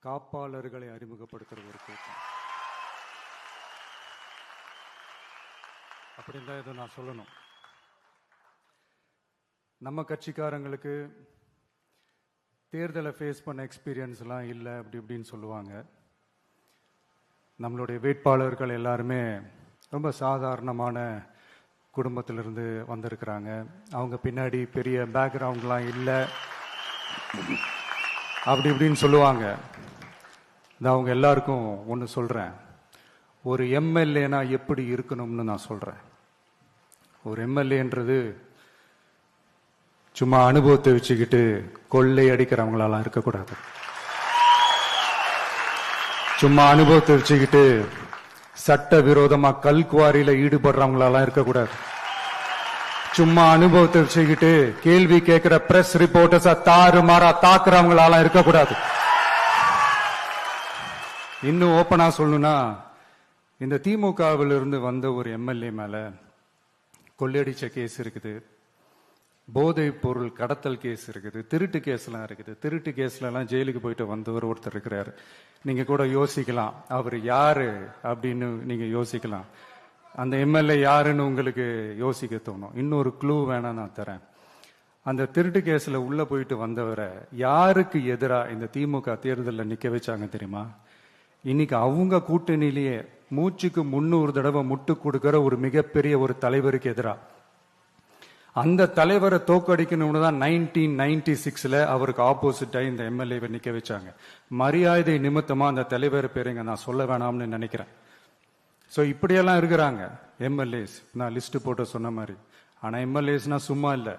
காப்பாளர்களை அறிமுகப்படுத்துற ஒரு கூட்டம். அப்படின்னு தான் இதை நான் சொல்லணும். நம்ம கட்சிக்காரங்களுக்கு தேர்தலை ஃபேஸ் பண்ண எக்ஸ்பீரியன்ஸ்லாம் இல்லை அப்படி இப்படின்னு சொல்லுவாங்க. நம்மளுடைய வேட்பாளர்கள் எல்லாருமே ரொம்ப சாதாரணமான குடும்பத்திலிருந்து வந்திருக்கிறாங்க. அவங்க பின்னாடி பெரிய பேக்ரவுண்ட்லாம் இல்லை அப்படி இப்படின்னு சொல்லுவாங்க. நான் அவங்க எல்லாருக்கும் ஒன்று சொல்கிறேன். ஒரு எம்எல்ஏனா எப்படி இருக்கணும்னு நான் சொல்கிறேன். ஒரு எம்எல்ஏன்றது சும்மா அனுபவத்தை வச்சுக்கிட்டு கொள்ளை அடிக்கிறவங்களாலாம் இருக்கக்கூடாது. சும்மா அனுபவத்தை வச்சுக்கிட்டு சட்ட விரோதமா கல்குவாரியில ஈடுபடுறவங்களாலாம் இருக்கக்கூடாது. சும்மா அனுபவத்தை வச்சுக்கிட்டு கேள்வி கேட்கிற பிரஸ் ரிப்போர்ட்டர்ஸா தாறுமாறா தாக்குறவங்களாலாம் இருக்கக்கூடாது. இன்னும் ஓப்பனா சொல்லணும்னா, இந்த திமுகவிலிருந்து வந்த ஒரு எம்எல்ஏ மேல கொள்ளையடிச்ச கேஸ் இருக்குது, போதைப் பொருள் கடத்தல் கேஸ் இருக்குது, திருட்டு கேஸ்லாம் இருக்குது. திருட்டு கேஸ்ல எல்லாம் ஜெயிலுக்கு போயிட்டு வந்தவர் ஒருத்தர் இருக்கிறாரு. நீங்க கூட யோசிக்கலாம், அவர் யாரு அப்படின்னு நீங்க யோசிக்கலாம். அந்த எம்எல்ஏ யாருன்னு உங்களுக்கு யோசிக்க தோணும். இன்னொரு க்ளூ வேணா நான் தரேன். அந்த திருட்டு கேஸ்ல உள்ள போயிட்டு வந்தவரை யாருக்கு எதிராக இந்த திமுக தேர்தலில் நிக்க வச்சாங்க தெரியுமா? இன்னைக்கு அவங்க கூட்டணியிலேயே மூச்சுக்கு 300 தடவை முட்டு கொடுக்கிற ஒரு மிகப்பெரிய ஒரு தலைவருக்கு எதிராக. அந்த தலைவரை தோக்கடிக்கணும்னு தான் 1996 அவருக்கு ஆப்போசிட்டா இந்த எம்எல்ஏவை நிக்க வச்சாங்க. மரியாதை நிமித்தமா அந்த தலைவர் பேருங்க நான் சொல்ல வேணாம்னு நினைக்கிறேன். ஸோ இப்படியெல்லாம் இருக்கிறாங்க எம்எல்ஏஸ், நான் லிஸ்ட் போட்டு சொன்ன மாதிரி. ஆனா எம்எல்ஏஸ்னா சும்மா இல்லை,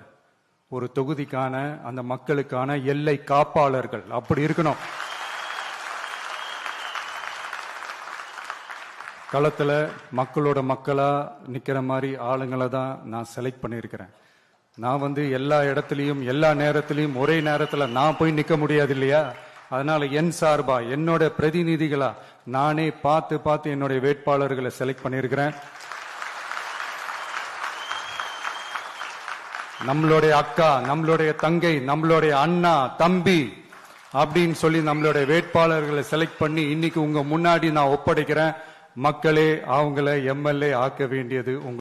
ஒரு தொகுதிக்கான அந்த மக்களுக்கான எல்லை காப்பாளர்கள். அப்படி இருக்கணும். களத்துல மக்களோட மக்களா நிக்கிற மாதிரி ஆளுங்களை தான் நான் செலக்ட் பண்ணியிருக்கிறேன். நான் எல்லா இடத்துலையும் எல்லா நேரத்திலையும் ஒரே நேரத்துல நான் போய் நிக்க முடியாது இல்லையா? அதனால என் சார்பா என்னோட பிரதிநிதிகளா நானே பார்த்து என்னுடைய வேட்பாளர்களை செலக்ட் பண்ணியிருக்கிறேன். நம்மளுடைய அக்கா, நம்மளுடைய தங்கை, நம்மளுடைய அண்ணா, தம்பி அப்படின்னு சொல்லி நம்மளுடைய வேட்பாளர்களை செலக்ட் பண்ணி இன்னைக்கு உங்க முன்னாடி நான் ஒப்படைக்கிறேன். மக்களே, அவங்கள எம்எல்ஏ ஆக்க வேண்டியது உங்க